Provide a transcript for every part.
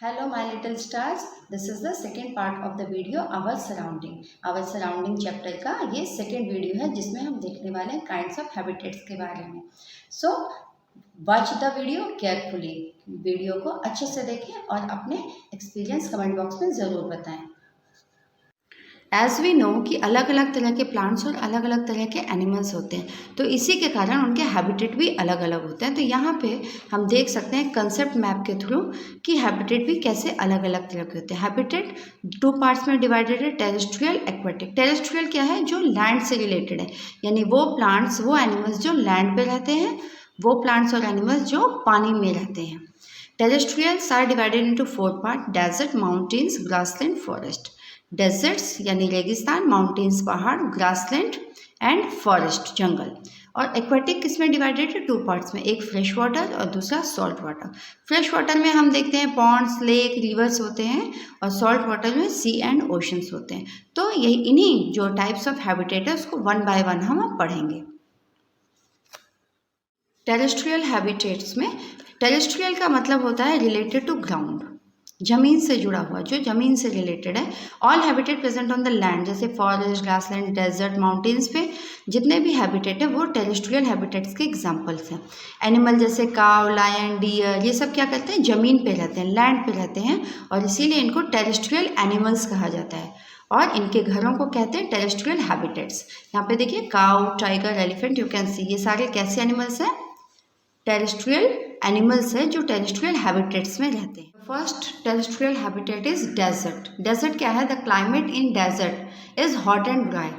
Hello my little stars, this is the second part of the video our surrounding chapter का ये second video है जिसमें हम देखने वाले हैं kinds of habitats के बारे में. So watch the video carefully. Video को अच्छे से देखें और अपने एक्सपीरियंस कमेंट बॉक्स में ज़रूर बताएं. एज़ वी नो कि अलग अलग तरह के प्लांट्स और अलग अलग तरह के एनिमल्स होते हैं, तो इसी के कारण उनके हैबिटेट भी अलग अलग होते हैं. तो यहाँ पे हम देख सकते हैं कंसेप्ट मैप के थ्रू कि हैबिटेट भी कैसे अलग अलग तरह के होते हैं. हैबिटेट दो पार्ट्स में डिवाइडेड है, टेरेस्ट्रियल, एक्वेटिक. टेरेस्ट्रियल क्या है? जो लैंड से रिलेटेड है, यानी वो प्लांट्स, वो एनिमल्स जो लैंड पे रहते हैं, वो प्लांट्स और एनिमल्स जो पानी में रहते हैं. Terrestrials are divided into 4 part: desert, mountains, grassland, forest. Deserts यानी रेगिस्तान, माउंटेन्स पहाड़, ग्रासलैंड एंड फॉरेस्ट जंगल. और एक्वेटिक किसमें डिवाइडेड है? 2 पार्ट्स में, एक फ्रेश वाटर और दूसरा सॉल्ट वाटर. फ्रेश वाटर में हम देखते हैं पॉन्ड्स, लेक, रिवर्स होते हैं, और सॉल्ट वाटर में सी एंड ओशंस होते हैं. तो यही इन्हीं जो टाइप्स ऑफ हैबिटेट है उसको 1 बाय 1 हम पढ़ेंगे. टेरेस्ट्रियल हैबिटेट्स में, टेरेस्ट्रियल का मतलब होता है रिलेटेड टू ग्राउंड, जमीन से जुड़ा हुआ, जो जमीन से रिलेटेड है. All habitat present on the land, जैसे फॉरेस्ट, ग्रासलैंड, डेजर्ट, माउंटेन्स पे जितने भी हैबिटेट है वो टेरेस्ट्रियल हैबिटेट्स के एग्जांपल्स हैं. एनिमल जैसे काव, लायन, डियर, ये सब क्या करते हैं? जमीन पे रहते हैं, लैंड पे रहते हैं, और इसीलिए इनको टेरेस्ट्रियल एनिमल्स कहा जाता है. और इनके घरों को कहते हैं टेरेस्ट्रियल हैबिटेट्स. यहाँ पे देखिए काव, tiger, elephant, you can see, ये सारे कैसे एनिमल्स हैं? टेरेस्ट्रियल एनिमल्स है जो टेरेस्ट्रियल हैबिटेट्स में रहते हैं. First terrestrial habitat is desert. Desert क्या है? The climate in desert is hot and dry.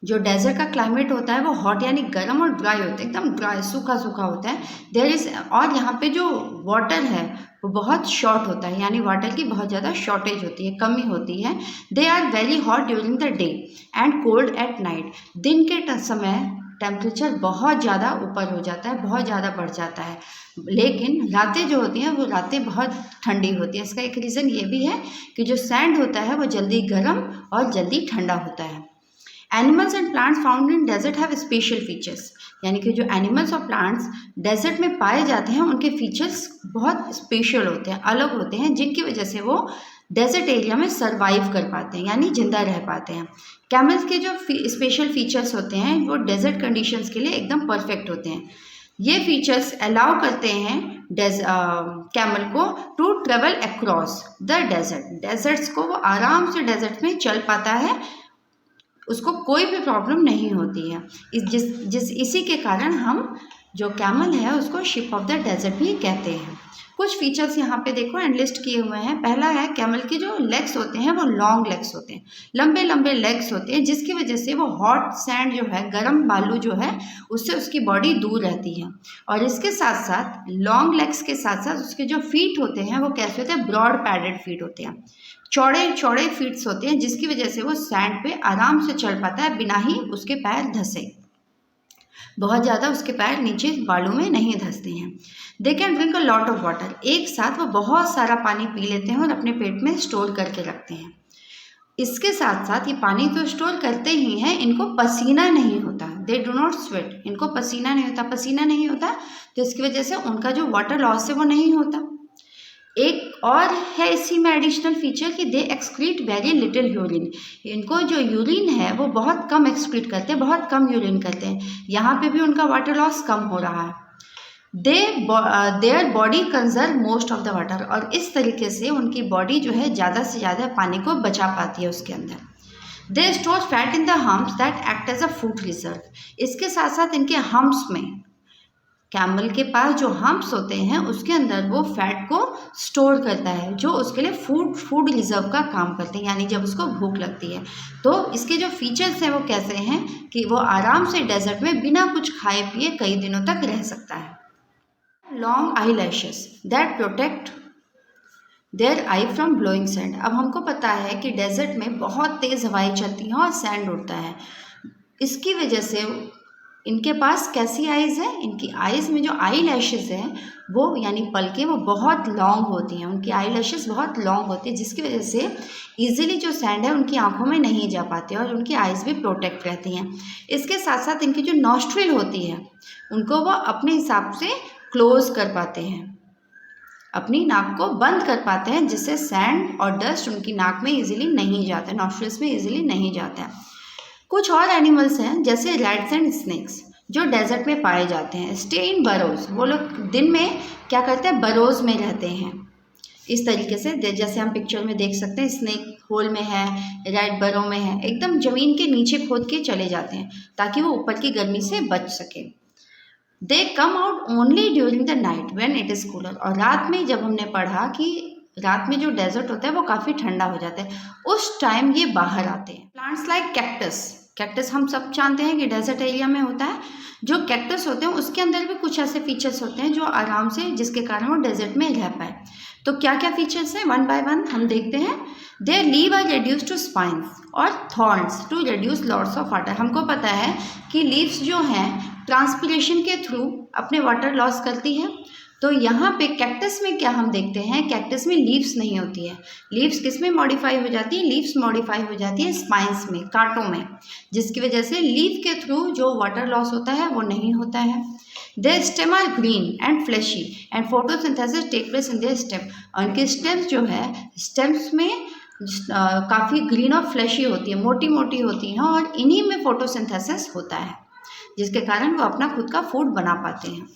जो डेजर्ट का क्लाइमेट होता है वो हॉट यानी गर्म और ड्राई होता है, एकदम ड्राई, सूखा सूखा होता है. देयर इज, और यहाँ पे जो वाटर है वो बहुत शॉर्ट होता है, यानी वाटर की बहुत ज़्यादा शॉर्टेज होती है, कमी होती है. They are very hot during the day and cold at night. दिन के समय टेम्परेचर बहुत ज़्यादा ऊपर हो जाता है, बहुत ज़्यादा बढ़ जाता है, लेकिन रातें जो होती हैं वो रातें बहुत ठंडी होती है. इसका एक रीज़न ये भी है कि जो सैंड होता है वो जल्दी गर्म और जल्दी ठंडा होता है. Animals and plants found in desert have special features, यानी कि जो एनिमल्स और प्लांट्स डेजर्ट में पाए जाते हैं उनके फीचर्स बहुत स्पेशल होते हैं, अलग होते हैं, जिनकी वजह से वो डेजर्ट एरिया में सर्वाइव कर पाते हैं, यानी जिंदा रह पाते हैं. कैमल्स के जो स्पेशल फीचर्स होते हैं वो डेजर्ट कंडीशंस के लिए एकदम परफेक्ट होते हैं. ये फीचर्स अलाउ करते हैं कैमल को to travel across the desert. Deserts को वो आराम से डेजर्ट में चल पाता है, उसको कोई भी प्रॉब्लम नहीं होती है. इसी के कारण हम जो कैमल है उसको शिप ऑफ द डेजर्ट भी कहते हैं. कुछ फीचर्स यहाँ पे देखो एंड लिस्ट किए हुए हैं. पहला है कैमल के जो लेग्स होते हैं वो लॉन्ग लेग्स होते हैं, लंबे लंबे लेग्स होते हैं, जिसकी वजह से वो हॉट सैंड जो है, गर्म बालू जो है, उससे उसकी बॉडी दूर रहती है. और इसके साथ साथ लॉन्ग लेग्स के साथ साथ उसके जो फीट होते हैं वो कैसे होते हैं? ब्रॉड पैडेड फीट होते हैं, चौड़े चौड़े फीट्स होते हैं, जिसकी वजह से वो सैंड पे आराम से चल पाता है बिना ही उसके पैर धंसे, बहुत ज़्यादा उसके पैर नीचे बालू में नहीं धंसते हैं. They can drink a lot of water. एक साथ वो बहुत सारा पानी पी लेते हैं और अपने पेट में स्टोर करके रखते हैं. इसके साथ साथ ये पानी तो स्टोर करते ही हैं, इनको पसीना नहीं होता. They do not sweat. इनको पसीना नहीं होता. पसीना नहीं होता तो इसकी वजह से उनका जो वाटर लॉस है वो नहीं होता. एक और है इसी में एडिशनल फीचर कि दे एक्सक्रीट वेरी लिटिल यूरिन. इनको जो यूरिन है वो बहुत कम एक्सक्रीट करते हैं, बहुत कम यूरिन करते हैं. यहाँ पे भी उनका वाटर लॉस कम हो रहा है. Their body conserve most of the water. और इस तरीके से उनकी बॉडी जो है ज़्यादा से ज़्यादा पानी को बचा पाती है उसके अंदर. They store fat in the humps that act as a food reserve. इसके साथ साथ इनके हम्प्स में, कैमल के पास जो हम्प्स होते हैं उसके अंदर वो फैट को स्टोर करता है, जो उसके लिए फूड रिजर्व का काम करते हैं, यानी जब उसको भूख लगती है. तो इसके जो फीचर्स हैं वो कैसे हैं कि वो आराम से डेजर्ट में बिना कुछ खाए पिए कई दिनों तक रह सकता है. Long eyelashes that protect their eye from blowing sand. अब हमको पता है कि डेजर्ट में बहुत तेज़ हवाएं चलती हैं और सैंड उड़ता है. इसकी वजह से इनके पास कैसी आइज़ है? इनकी आइज़ में जो आई लैशेज़ हैं वो, यानी पलकें, वो बहुत लॉन्ग होती हैं. उनकी आई लैशेज़ बहुत लॉन्ग होती है, जिसकी वजह से ईजिली जो सैंड है उनकी आंखों में नहीं जा पाते और उनकी आइज़ भी प्रोटेक्ट रहती हैं. इसके साथ साथ इनकी जो नॉस्ट्रिल होती है उनको वो अपने हिसाब से क्लोज कर पाते हैं. अपनी नाक को बंद कर पाते हैं, जिससे सैंड और डस्ट उनकी नाक में इजीली नहीं जाता है, नॉस्ट्रिल्स में इजीली नहीं जाता है। कुछ और एनिमल्स हैं जैसे रैट्स एंड स्नेक्स जो डेजर्ट में पाए जाते हैं। स्टे इन बरोज, वो लोग दिन में क्या करते हैं, बरोज में रहते हैं। इस तरीके से जैसे हम पिक्चर में देख सकते हैं, स्नेक होल में है, रैट बरो में है, एकदम ज़मीन के नीचे खोद के चले जाते हैं ताकि वो ऊपर की गर्मी से बच सके। They come out only during the night when it is cooler, और रात में जब हमने पढ़ा कि रात में जो डेजर्ट होता है वो काफ़ी ठंडा हो जाता है, उस टाइम ये बाहर आते हैं। प्लांट्स लाइक कैक्टस, कैक्टस हम सब जानते हैं कि डेजर्ट एरिया में होता है। जो कैक्टस होते हैं उसके अंदर भी कुछ ऐसे फीचर्स होते हैं जो आराम से, जिसके कारण वो डेजर्ट में रह पाए। तो क्या क्या फीचर्स हैं, वन बाय वन हम देखते हैं। Their leave are reduce to spines और thorns to reduce loss of water. हमको पता है कि लीव्स जो हैं ट्रांसपिरेशन के थ्रू अपने वाटर लॉस करती है। तो यहाँ पे कैक्टस में क्या हम देखते हैं, कैक्टस में लीव्स नहीं होती है। लीव्स किस में मॉडिफाई हो जाती है, लीव्स मॉडिफाई हो जाती है स्पाइंस में, कांटों में, जिसकी वजह से लीव के थ्रू जो वाटर लॉस होता है वो नहीं होता है। Their stem are green and fleshy and photosynthesis take place in their stem। उनके स्टेम्स जो है, स्टेम्स में काफ़ी ग्रीन और फ्लैशी होती है, मोटी मोटी होती हैं, और इन्हीं में फोटोसिंथेसिस होता है, जिसके कारण वो अपना खुद का फूड बना पाते हैं।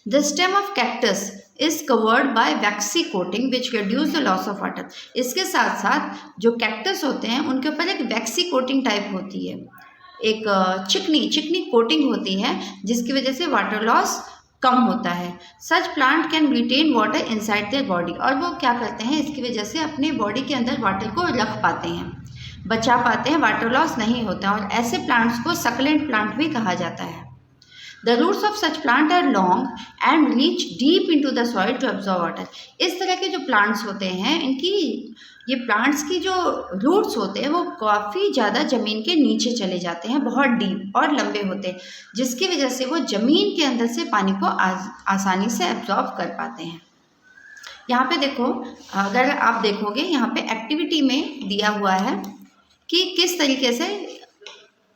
The stem of cactus is covered by waxy coating which reduce the loss of water। इसके साथ साथ जो कैक्टस होते हैं उनके ऊपर एक वैक्सी कोटिंग टाइप होती है, एक चिकनी कोटिंग होती है, जिसकी वजह से वाटर लॉस कम होता है। Such plant can retain water inside their body, और वो क्या करते हैं, इसकी वजह से अपने बॉडी के अंदर वाटर को रख पाते हैं, बचा पाते हैं, वाटर लॉस नहीं होता। और ऐसे प्लांट्स को सक्लेंट प्लांट भी कहा जाता है। The roots of such plant are long and reach deep into the soil to absorb water। इस तरह के जो प्लांट्स होते हैं, ये प्लांट्स की जो रूट्स होते हैं वो काफ़ी ज़्यादा ज़मीन के नीचे चले जाते हैं, बहुत डीप और लंबे होते हैं, जिसकी वजह से वो ज़मीन के अंदर से पानी को आसानी से एब्जॉर्ब कर पाते हैं। यहाँ पे देखो, अगर आप देखोगे यहाँ पे एक्टिविटी में दिया हुआ है कि किस तरीके से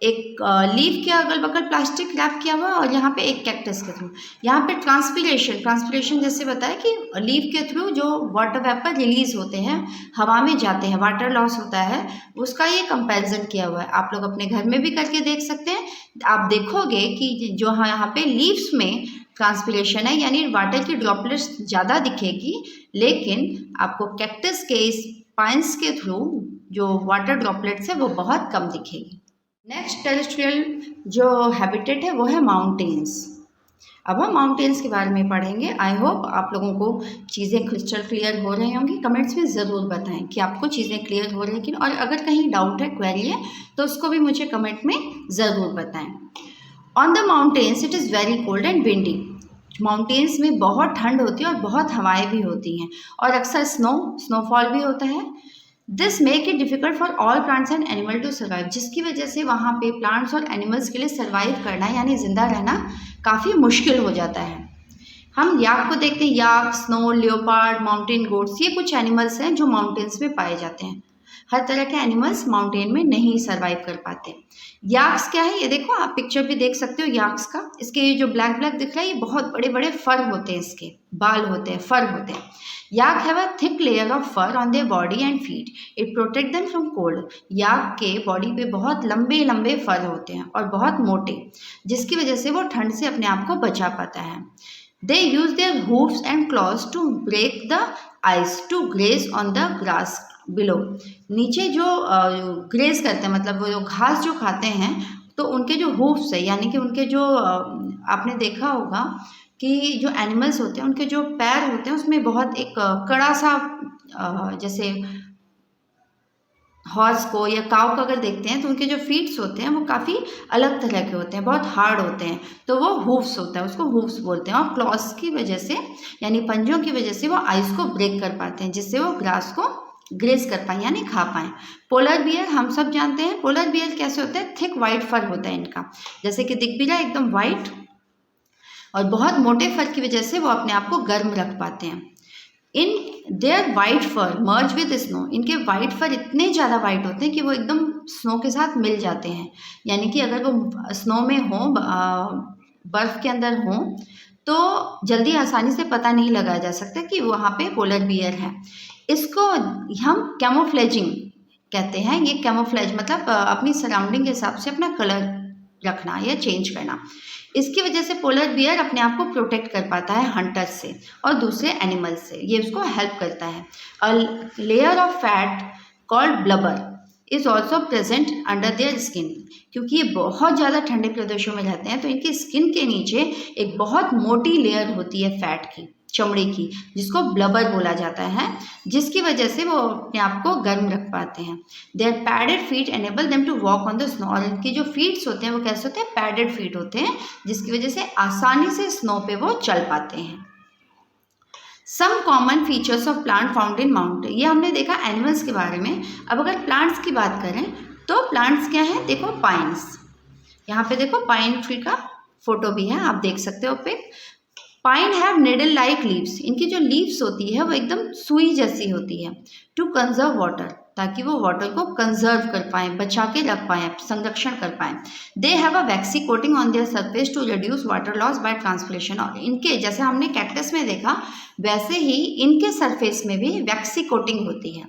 एक लीफ के अगल बगल प्लास्टिक रैप किया हुआ है, और यहाँ पे एक कैक्टस के थ्रू, यहाँ पे ट्रांसपिरेशन जैसे बताया कि लीफ के थ्रू जो वाटर वेपर रिलीज होते हैं, हवा में जाते हैं, वाटर लॉस होता है, उसका ये कंपैरिजन किया हुआ है। आप लोग अपने घर में भी करके देख सकते हैं। आप देखोगे कि जो यहाँ पे लीव्स में ट्रांसपिरेशन है, यानी वाटर की ड्रॉपलेट्स ज़्यादा दिखेगी, लेकिन आपको कैक्टस के स्पाइंस के थ्रू जो वाटर ड्रॉपलेट्स है वो बहुत कम दिखेगी। नेक्स्ट टेरेस्ट्रियल जो हैबिटेट है वो है माउंटेन्स। अब हम माउंटेन्स के बारे में पढ़ेंगे। आई होप आप लोगों को चीज़ें क्रिस्टल क्लियर हो रही होंगी। कमेंट्स में ज़रूर बताएं कि आपको चीज़ें क्लियर हो रही हैं, और अगर कहीं डाउट है, क्वेरी है, तो उसको भी मुझे कमेंट में ज़रूर बताएं। On the mountains it is very cold and windy. Mountains में बहुत ठंड होती है और बहुत हवाएं भी होती हैं, और अक्सर स्नोफॉल भी होता है। This make it difficult for all plants and animal to survive, जिसकी वजह से वहाँ पे प्लांट्स और एनिमल्स के लिए सर्वाइव करना, यानी ज़िंदा रहना काफ़ी मुश्किल हो जाता है। हम याक को देखते हैं, याक, स्नो लियोपार्ड, माउंटेन गोट्स, ये कुछ एनिमल्स हैं जो माउंटेन्स में पाए जाते हैं। हर तरह के एनिमल्स माउंटेन में नहीं सर्वाइव कर पाते। याक्स क्या है, ये देखो, आप पिक्चर भी देख सकते हो याक्स का। इसके ये जो ब्लैक ब्लैक दिख रहा है, ये बहुत बड़े बड़े फर होते हैं, इसके बाल होते हैं, फर होते हैं। Yak have a thick layer of fur on their body and feet, it protect them from cold. Yak के बॉडी पे बहुत लंबे लंबे फर होते हैं और बहुत मोटे, जिसकी वजह से वो ठंड से अपने आप को बचा पाता है। They use their hoofs and claws to break the ice to graze on the grass below. नीचे जो ग्रेज करते हैं, मतलब वो जो घास जो खाते हैं, तो उनके जो हूफ्स है, यानी कि उनके जो आपने देखा होगा कि जो एनिमल्स होते हैं उनके जो पैर होते हैं उसमें बहुत एक कड़ा सा, जैसे हॉर्स को या काऊ को अगर देखते हैं तो उनके जो फीट्स होते हैं वो काफ़ी अलग तरह के होते हैं, बहुत हार्ड होते हैं, तो वो हूफ्स होता है, उसको हूफ्स बोलते हैं। और क्लॉस की वजह से, यानी पंजों की वजह से वो आइस को ब्रेक कर पाते हैं, जिससे वो ग्रास को ग्रेज कर पाएँ, यानी खा पाएँ। पोलर बियर हम सब जानते हैं, पोलर बियर कैसे होता है, थिक वाइट फर होता है इनका, जैसे कि दिख भी रहा है एकदम वाइट, और बहुत मोटे फर की वजह से वो अपने आप को गर्म रख पाते हैं। In their white fur merge with snow, इनके वाइट फर इतने ज़्यादा वाइट होते हैं कि वो एकदम स्नो के साथ मिल जाते हैं, यानी कि अगर वो स्नो में हो, बर्फ़ के अंदर हो, तो जल्दी आसानी से पता नहीं लगाया जा सकता कि वहाँ पे पोलर बियर है। इसको हम कैमोफ्लेजिंग कहते हैं। ये कैमोफ्लेज मतलब अपनी सराउंडिंग के हिसाब से अपना कलर रखना या चेंज करना। इसकी वजह से पोलर बियर अपने आप को प्रोटेक्ट कर पाता है हंटर्स से और दूसरे एनिमल्स से, ये उसको हेल्प करता है। A layer of fat called blubber is also present under their skin, क्योंकि ये बहुत ज़्यादा ठंडे प्रदेशों में रहते हैं तो इनकी स्किन के नीचे एक बहुत मोटी लेयर होती है फैट की, चमड़े की, जिसको ब्लबर बोला जाता है, जिसकी वजह से वो अपने आप को गर्म रख पाते हैं। Their padded feet enable them to walk on the snow, और इनके जो फीट्स होते हैं वो कैसे होते हैं, पैडेड फीट होते हैं, जिसकी वजह से आसानी से स्नो पे वो चल पाते हैं। Some common features of plant found in mountain, ये हमने देखा एनिमल्स के बारे में। अब अगर प्लांट्स की बात करें तो प्लांट्स क्या है, देखो पाइन्स, यहाँ पे देखो पाइन ट्री का फोटो भी है, आप देख सकते हो pic. Pine have needle like leaves, इनकी जो लीव्स होती है वो एकदम सुई जैसी होती है। टू कंजर्व वाटर, ताकि वो वाटर को कंजर्व कर पाएँ, बचा के रख पाएँ, संरक्षण कर पाएँ। They have a waxy coating on their surface to reduce water loss by transpiration, और इनके जैसे हमने कैक्टस में देखा वैसे ही इनके सरफेस में भी वैक्सी कोटिंग होती है,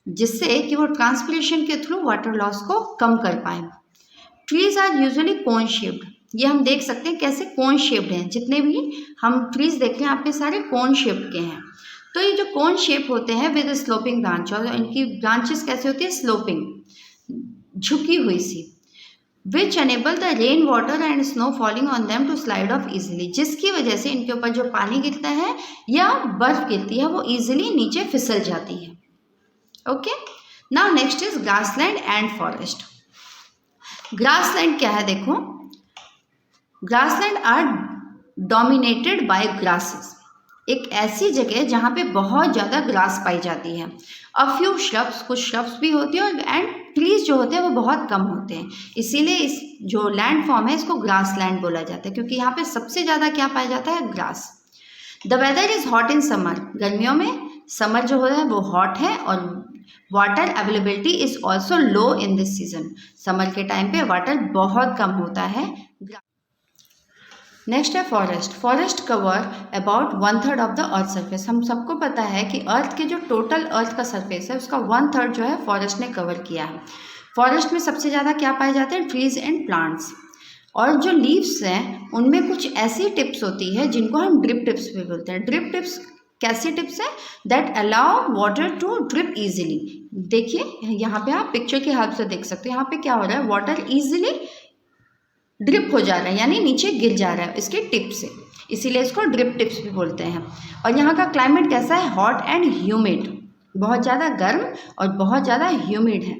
जिससे कि वो ट्रांसपिरेशन के थ्रू वाटर लॉस को कम कर पाएँ। Trees are usually cone shaped, ये हम देख सकते हैं कैसे कोन शेप्ड हैं, जितने भी हम ट्रीज देख रहे हैं आपके सारे कोन शेप्ड के हैं। तो ये जो कोन शेप होते हैं विद स्लोपिंग ब्रांच, और इनकी ब्रांचेस कैसे होती है, स्लोपिंग, झुकी हुई सी, which enable the rain water and snow falling on them to slide off easily, जिसकी वजह से इनके ऊपर जो पानी गिरता है या बर्फ गिरती है वो इजिली नीचे फिसल जाती है। Okay, now next is grassland and forest. Grassland क्या है, देखो grassland are dominated by grasses, एक ऐसी जगह जहाँ पे बहुत ज़्यादा ग्रास पाई जाती है। अ फ्यू श्रब्स, कुछ श्रब्स भी होती है, और एंड ट्रीज जो होते हैं वो बहुत कम होते हैं, इसीलिए इस जो लैंड फॉर्म है इसको ग्रासलैंड बोला जाता है, क्योंकि यहाँ पे सबसे ज़्यादा क्या पाया जाता है, grass. The weather is hot in summer, गर्मियों में समर जो होता है वो हॉट है, और water availability is also low in this season, summer के टाइम पे वाटर बहुत कम होता है। नेक्स्ट है forest. Forest cover about 1/3 of the earth surface, हम सबको पता है कि अर्थ के जो टोटल अर्थ का सरफेस है उसका 1/3 जो है फॉरेस्ट ने कवर किया है। फॉरेस्ट में सबसे ज़्यादा क्या पाए जाते हैं, ट्रीज एंड प्लांट्स, और जो लीव्स हैं उनमें कुछ ऐसी टिप्स होती है जिनको हम ड्रिप टिप्स भी बोलते हैं। ड्रिप टिप्स कैसी टिप्स है, that allow water to drip easily. देखिए यहाँ पे आप पिक्चर की हेल्प से देख सकते हो, यहाँ पे क्या हो रहा है, वाटर इजीली ड्रिप हो जा रहा है, यानी नीचे गिर जा रहा है इसके टिप से, इसीलिए इसको ड्रिप टिप्स भी बोलते हैं। और यहाँ का क्लाइमेट कैसा है, हॉट एंड ह्यूमिड, बहुत ज़्यादा गर्म और बहुत ज़्यादा ह्यूमिड है।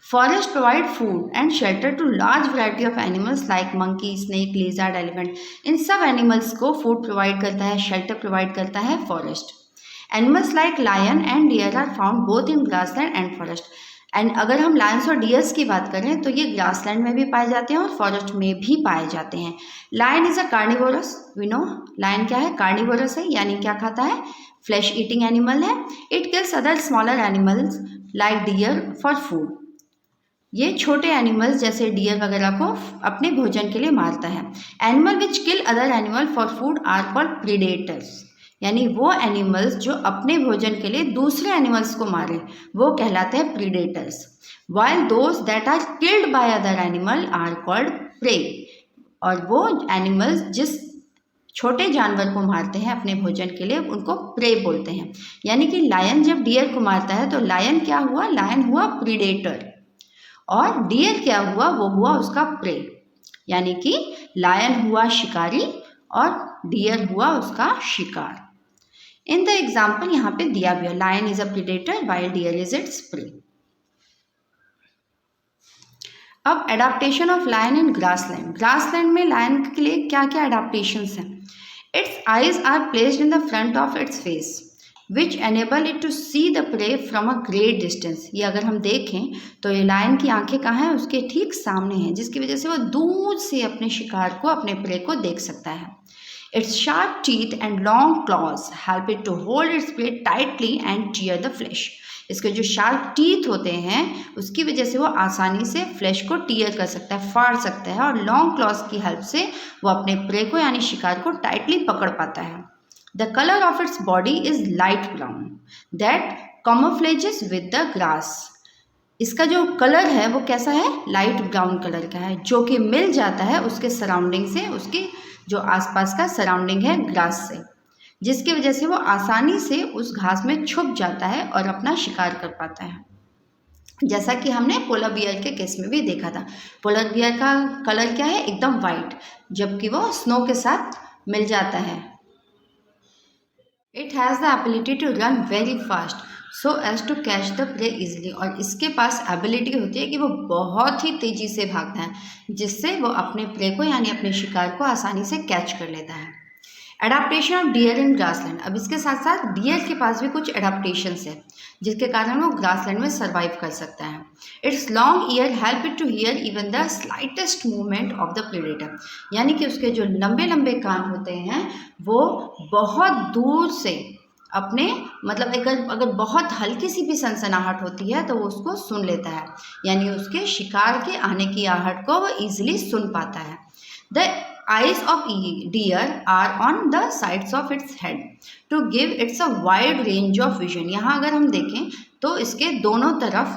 Forest provide food and shelter to large variety of animals like monkey, snake, lizard, elephant, इन सब एनिमल्स को फूड प्रोवाइड करता है, शेल्टर प्रोवाइड करता है forest. Animals like lion and deer are found both in grassland and forest, and अगर हम Lions और डियर्स की बात करें तो ये ग्रासलैंड में भी पाए जाते हैं और फॉरेस्ट में भी पाए जाते हैं। Lion is a carnivorous, we know lion क्या है, कार्निवोरस है, यानी क्या खाता है, फ्लैश ईटिंग एनिमल है। It kills other smaller animals like deer for food, ये छोटे एनिमल्स जैसे डियर वगैरह को अपने भोजन के लिए मारता है। Animal which kill other animal for food are called predators, यानी वो एनिमल्स जो अपने भोजन के लिए दूसरे एनिमल्स को मारे वो कहलाते हैं predators. While those that are killed by other animal are called prey, और वो एनिमल्स जिस छोटे जानवर को मारते हैं अपने भोजन के लिए उनको प्रे बोलते हैं। यानी कि लायन जब डियर को मारता है तो लायन क्या हुआ, लायन हुआ प्रीडेटर, और डियर क्या हुआ, वो हुआ उसका प्रे, यानी कि लायन हुआ शिकारी और डियर हुआ उसका शिकार। इन द एग्जाम्पल यहाँ पे दिया गया, lion is a predator while deer is its prey. अब adaptation of lion in grassland. Grassland में लायन के लिए क्या क्या एडाप्टेशंस हैं। Its eyes are placed in the front of its face which enable it to see the prey from a great distance. ये अगर हम देखें तो ये लायन की आंखें कहाँ हैं, उसके ठीक सामने हैं, जिसकी वजह से वो दूर से अपने शिकार को, अपने प्रे को देख सकता है। Its sharp teeth and long claws help it to hold its prey tightly and tear the flesh. इसके जो शार्प टीथ होते हैं उसकी वजह से वो आसानी से फ्लैश को टीयर कर सकता है, फाड़ सकता है, और लॉन्ग क्लॉज की हेल्प से वो अपने प्रे को यानी शिकार को टाइटली पकड़ पाता है। The colour of its body is light brown that camouflages with the grass. इसका जो कलर है वो कैसा है, लाइट ब्राउन कलर का है, जो कि मिल जाता है उसके सराउंडिंग से, उसकी जो आसपास का सराउंडिंग है ग्रास से, जिसकी वजह से वो आसानी से उस घास में छुप जाता है और अपना शिकार कर पाता है। जैसा कि हमने पोलर बियर के केस में भी देखा था। पोलर बियर का कलर क्या है, एकदम वाइट, जबकि वो स्नो के साथ मिल जाता है। It has the ability to run very fast so as to catch the prey easily. और इसके पास एबिलिटी होती है कि वो बहुत ही तेज़ी से भागता है, जिससे वो अपने प्रे को यानी अपने शिकार को आसानी से कैच कर लेता है। Adaptation of dear in grassland. अब इसके साथ साथ डियर के पास भी कुछ एडाप्टेशंस है जिसके कारण वो ग्रासलैंड में सर्वाइव कर सकता है। Its long ear help it to hear even the slightest movement of the predator. यानी कि उसके जो लंबे लंबे कान होते हैं वो बहुत दूर से अपने मतलब अगर बहुत हल्की सी भी सनसनाहट होती है तो वो उसको सुन लेता है, यानी उसके शिकार के आने की आहट को वो ईजिली सुन पाता है। The eyes of deer are on the sides of its head to give its a wide range of vision। यहाँ अगर हम देखें तो इसके दोनों तरफ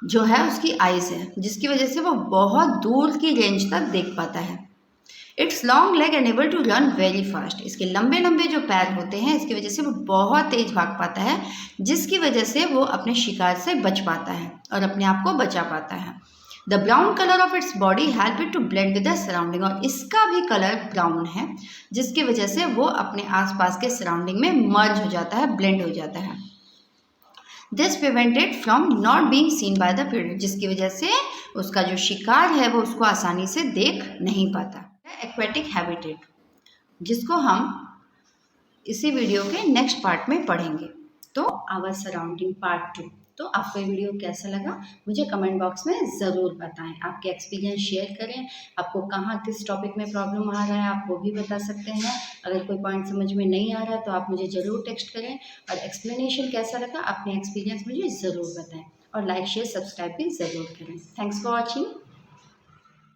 जो है उसकी आइज है, जिसकी वजह से वो बहुत दूर की रेंज तक देख पाता है। Its long leg enable to run very fast. इसके लंबे लंबे जो पैर होते हैं इसकी वजह से वो बहुत तेज भाग पाता है, जिसकी वजह से वो अपने शिकार से बच पाता है और अपने आप को बचा पाता है। The brown colour of its body help it to blend with the surrounding. और इसका भी कलर ब्राउन है, जिसकी वजह से वो अपने आसपास के सराउंडिंग में मर्ज हो जाता है, ब्लेंड हो जाता है। This prevented from not being seen by the predator, जिसकी वजह से उसका जो शिकार है वो उसको आसानी से देख नहीं पाता। एक्वेटिक हैबिटेट, जिसको हम इसी वीडियो के नेक्स्ट पार्ट में पढ़ेंगे। तो आवर सराउंडिंग पार्ट 2। तो आपको ये वीडियो कैसा लगा मुझे कमेंट बॉक्स में ज़रूर बताएं। आपके एक्सपीरियंस शेयर करें, आपको कहाँ किस टॉपिक में प्रॉब्लम आ रहा है आप वो भी बता सकते हैं। अगर कोई पॉइंट समझ में नहीं आ रहा तो आप मुझे ज़रूर टेक्स्ट करें, और एक्सप्लेनेशन कैसा लगा अपने एक्सपीरियंस मुझे ज़रूर बताएं, और लाइक शेयर सब्सक्राइब भी ज़रूर करें। Thanks for watching.